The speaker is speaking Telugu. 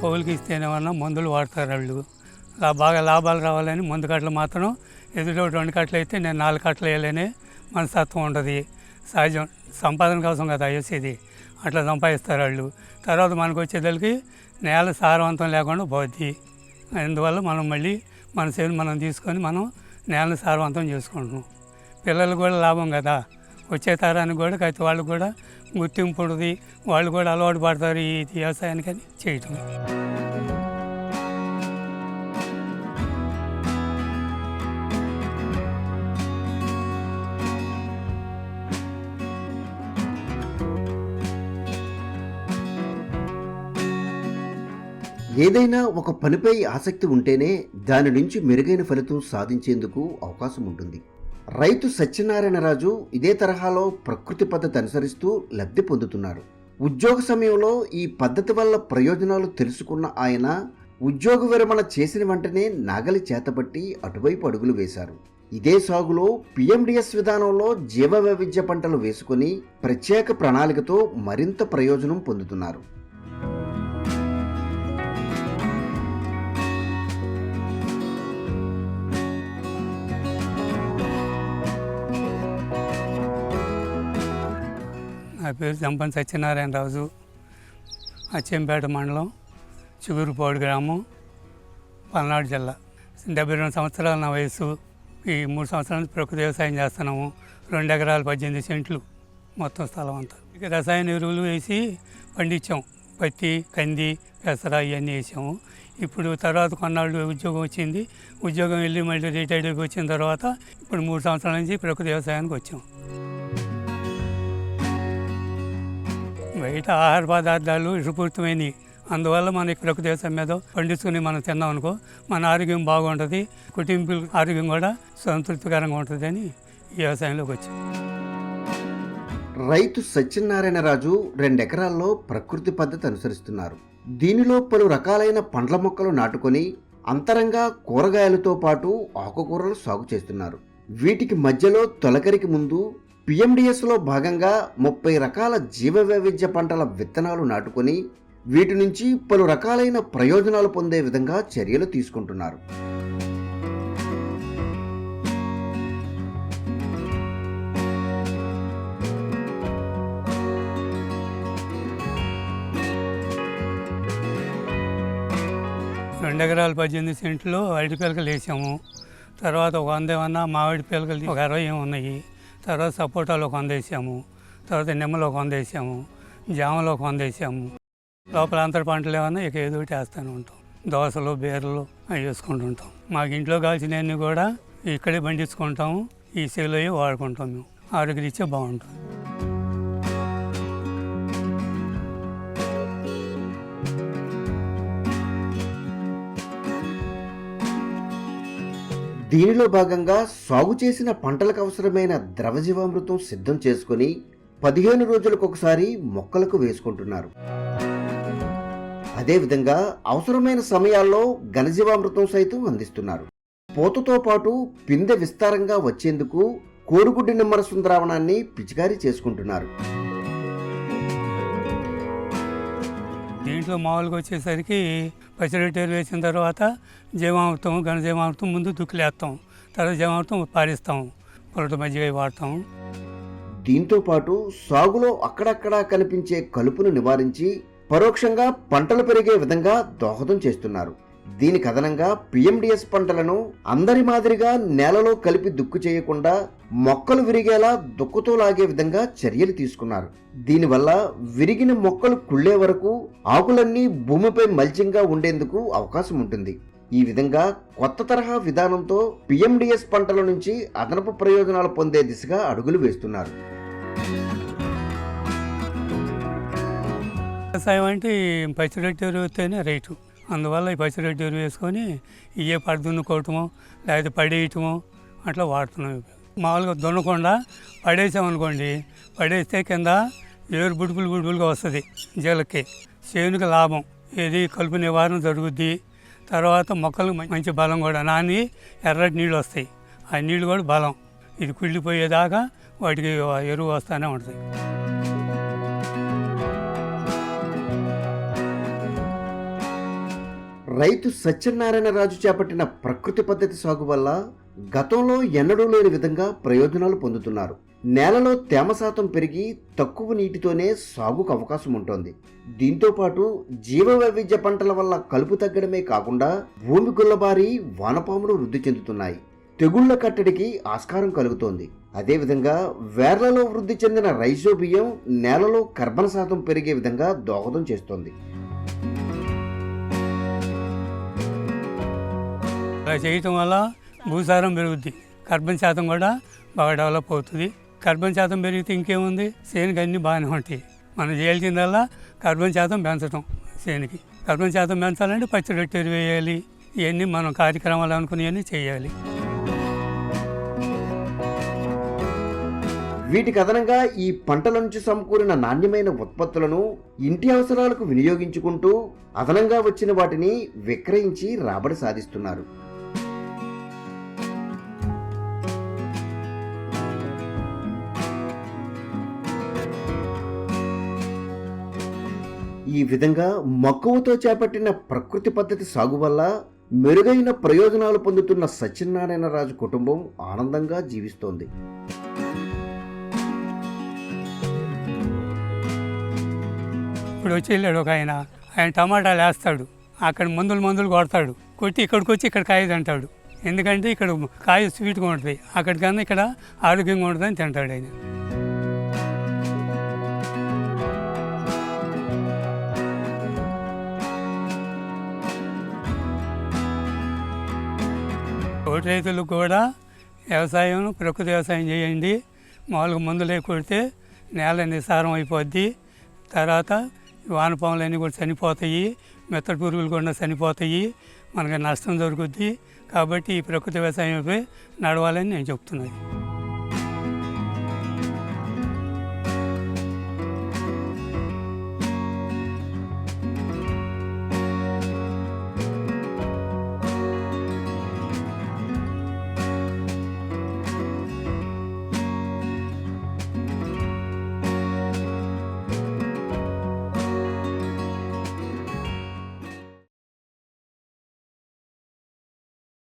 కౌలుకి ఇస్తేనేమన్నా మందులు వాడతారు వాళ్ళు. బాగా లాభాలు రావాలని ముందు కట్టలు మాత్రం ఎదురు 2 కట్టలు అయితే నేను 4 కట్టలు వేయాలని మనస్తత్వం ఉంటుంది. సహజం, సంపాదన కోసం కదా వేసేది. అట్లా సంపాదిస్తారు వాళ్ళు. తర్వాత మనకు వచ్చేదానికి నేల సారవంతం లేకుండా పోద్ది. అందువల్ల మనం మళ్ళీ మన చేను మనం తీసుకొని మనం నేలను సారవంతం చేసుకుంటున్నాం. పిల్లలకు కూడా లాభం కదా, వచ్చే తరానికి కూడా అయితే వాళ్ళకు కూడా గుర్తింపు ఉంటుంది. వాళ్ళు కూడా అలవాటు పడతారు ఈ వ్యవసాయానికని చేయటం. ఏదైనా ఒక పనిపై ఆసక్తి ఉంటేనే దాని నుంచి మెరుగైన ఫలితం సాధించేందుకు అవకాశం ఉంటుంది. రైతు సత్యనారాయణరాజు ఇదే తరహాలో ప్రకృతి పద్ధతి అనుసరిస్తూ లబ్ధి పొందుతున్నారు. ఉద్యోగ సమయంలో ఈ పద్ధతి వల్ల ప్రయోజనాలు తెలుసుకున్న ఆయన ఉద్యోగ విరమణ చేసిన వెంటనే నాగలి చేతబట్టి అటువైపు అడుగులు వేశారు. ఇదే సాగులో పిఎండిఎస్ విధానంలో జీవ వైవిధ్య పంటలు వేసుకొని ప్రత్యేక ప్రణాళికతో మరింత ప్రయోజనం పొందుతున్నారు. నా పేరు జంపన్ సత్యనారాయణరాజు. అచ్చంపేట మండలం, చిగురుపాడు గ్రామం, పల్నాడు జిల్లా. 72 సంవత్సరాల నా వయసు. ఈ 3 సంవత్సరాల నుంచి ప్రకృతి వ్యవసాయం చేస్తున్నాము. 2 ఎకరాలు 18 సెంట్లు మొత్తం స్థలం అంతా. ఇక రసాయన ఎరువులు వేసి పండించాం. పత్తి, కంది, పెసర ఇవన్నీ వేసాము. ఇప్పుడు తర్వాత కొన్నాళ్ళు ఉద్యోగం వచ్చింది. ఉద్యోగం వెళ్ళి మళ్ళీ రిటైర్డ్కి వచ్చిన తర్వాత ఇప్పుడు 3 సంవత్సరాల నుంచి ప్రకృతి వ్యవసాయానికి వచ్చాం. బయట ఆహార పదార్థాలు విషపూరితమైనవి. అందువల్ల మన ప్రకృతి వ్యవసాయం మీద పండించుకుని మనం తిన్నాం అనుకో, మన ఆరోగ్యం బాగుంటుంది, కుటుంబ ఆరోగ్యం కూడా సంతృప్తికరంగా ఉంటుంది అని ఈ వ్యవసాయంలోకి వచ్చాం. రైతు సత్యనారాయణరాజు 2 ఎకరాల్లో ప్రకృతి పద్ధతి అనుసరిస్తున్నారు. దీనిలో పలు రకాలైన పండ్ల మొక్కలు నాటుకొని అంతరంగా కూరగాయలతో పాటు ఆకుకూరలు సాగు చేస్తున్నారు. వీటికి మధ్యలో తొలకరికి ముందు పిఎండిఎస్లో భాగంగా 30 రకాల జీవ వైవిధ్య పంటల విత్తనాలు నాటుకొని వీటి నుంచి పలు రకాలైన ప్రయోజనాలు పొందే విధంగా చర్యలు తీసుకుంటున్నారు. రెండు ఎకరాలు 18 సెంట్లు అరటి పిలకలు వేసాము. తర్వాత ఒక 100 ఏమన్నా మామిడి పిలకలు, ఒక 60 ఉన్నాయి. తర్వాత సపోటాలో 100 వేసాము. తర్వాత నిమ్మలో 100 వేసాము. జామలో 100 వేసాము. లోపల అంతర పంటలు ఏమన్నా ఇక ఏదో ఒకటి వేస్తూనే ఉంటాం. దోసలు, బీరలు అవి వేసుకుంటుంటాం. మాకు ఇంట్లో కావాల్సినవన్నీ కూడా ఇక్కడే పండించుకుంటాము. ఈ సేలో వాడుకుంటాం. మేము ఆరోగ్యరీత్యా బాగుంటుంది. దీనిలో భాగంగా సాగు చేసిన పంటలకు అవసరమైన ద్రవజీవామృతం సిద్ధం చేసుకుని 15 రోజులకు ఒకసారి మొక్కలకు వేసుకుంటున్నారు. అదేవిధంగా అవసరమైన సమయాల్లో ఘనజీవామృతం సైతం అందిస్తున్నారు. పూతతో పాటు పిందె విస్తారంగా వచ్చేందుకు కోడిగుడ్డు నిమ్మరసం ద్రావణాన్ని పిచికారీ చేసుకుంటున్నారు. దీంట్లో మామూలుగా వచ్చేసరికి పచ్చిరొట్టెలు వేసిన తర్వాత జీవామృతం, ఘనజీవామృతం ముందు దుక్కులేస్తాం. తర్వాత జీవామృతం పారిస్తాం. పొరట మజ్జిగ వాడతాం. దీంతో పాటు సాగులో అక్కడక్కడా కనిపించే కలుపును నివారించి పరోక్షంగా పంటలు పెరిగే విధంగా దోహదం చేస్తున్నారు. దీనికి అదనంగా పిఎండిఎస్ పంటలను అందరి మాదిరిగా నేలలో కలిపి దుక్కు చేయకుండా మొక్కలు విరిగేలా దుక్కుతో లాగే విధంగా చర్యలు తీసుకున్నారు. దీనివల్ల విరిగిన మొక్కలు కుళ్ళే వరకు ఆకులన్నీ భూమిపై మల్చింగ్గా ఉండేందుకు అవకాశం ఉంటుంది. ఈ విధంగా కొత్త తరహా విధానంతో పిఎండిఎస్ పంటల నుంచి అదనపు ప్రయోజనాలు పొందే దిశగా అడుగులు వేస్తున్నారు. వ్యవసాయం అంటే పచ్చిరొట్టె ఎరువుతేనే రైతు. అందువల్ల ఈ పచ్చిరొట్టె ఎరువు వేసుకొని ఇవే దున్నుకోవటము, లేకపోతే పడేయటము అట్లా వాడుతున్నాం. మామూలుగా దున్నకుండా పడేసామనుకోండి, పడేస్తే కింద ఏరు బుడుపులుగా వస్తుంది. జీలకి చేనుకి లాభం. ఏది కలుపు నివారణ జరుగుద్ది. తర్వాత మొక్కలు మంచి బలం కూడా నాని ఎర్రటి నీళ్ళు వస్తాయి. ఆ నీళ్ళు కూడా బలం. ఇది కుళ్ళిపోయేదాకా వాటికి ఎరువు వస్తూనే ఉంటుంది. రైతు సత్యనారాయణరాజు చేపట్టిన ప్రకృతి పద్ధతి సాగు వల్ల గతంలో ఎన్నడూ లేని విధంగా ప్రయోజనాలు పొందుతున్నారు. నేలలో తేమ శాతం పెరిగి తక్కువ నీటితోనే సాగుకు అవకాశం ఉంటుంది. దీంతో పాటు జీవ వైవిధ్య పంటల వల్ల కలుపు తగ్గడమే కాకుండా భూమి గుల్లబారి వానపాములు వృద్ధి చెందుతున్నాయి. తెగుళ్ల కట్టడికి ఆస్కారం కలుగుతోంది. అదేవిధంగా వేర్లలో వృద్ధి చెందిన రైజోబియం నేలలో కర్బన శాతం పెరిగే విధంగా దోహదం చేస్తోంది. అలా చేయటం వల్ల భూసారం పెరుగుద్ది, కర్బన శాతం కూడా బాగా డెవలప్ అవుతుంది. కర్బన శాతం పెరిగితే ఇంకేముంది, చేనుకి అన్నీ బాగానే ఉంటాయి. మనం చేయాల్సిందల్లా కర్బన శాతం పెంచడం. చేనుకి కర్బన శాతం పెంచాలంటే పచ్చిరొట్టె ఎరువు వేయాలి. ఇవన్నీ మనం కార్యక్రమాలు అనుకునేవన్నీ చేయాలి. వీటికి అదనంగా ఈ పంటల నుంచి సమకూరిన నాణ్యమైన ఉత్పత్తులను ఇంటి అవసరాలకు వినియోగించుకుంటూ అదనంగా వచ్చిన వాటిని విక్రయించి రాబడి సాధిస్తున్నారు. ఈ విధంగా మక్కువతో చేపట్టిన ప్రకృతి పద్ధతి సాగు వల్ల మెరుగైన ప్రయోజనాలు పొందుతున్న సత్యనారాయణరాజు కుటుంబం ఆనందంగా జీవిస్తోంది. ఇప్పుడు వచ్చి వెళ్ళాడు ఒక ఆయన టమాటాలు వేస్తాడు, అక్కడ మందులు కొడతాడు, కొట్టి ఇక్కడికి వచ్చి ఇక్కడ కాయ తింటాడు. ఎందుకంటే ఇక్కడ కాయ స్వీట్గా ఉంటుంది, అక్కడికన్నా ఇక్కడ ఆరోగ్యంగా ఉంటుందని తింటాడు ఆయన. తోటి రైతులకు కూడా వ్యవసాయం, ప్రకృతి వ్యవసాయం చేయండి. మామూలుగా మందులు కొడితే నేల నిస్సారం అయిపోద్ది. తర్వాత వానపాములన్నీ కూడా చనిపోతాయి, మెత్తడి పురుగులు కూడా చనిపోతాయి, మనకి నష్టం జరుగుద్ది. కాబట్టి ఈ ప్రకృతి వ్యవసాయంపై నడవాలని నేను చెప్తున్నాను.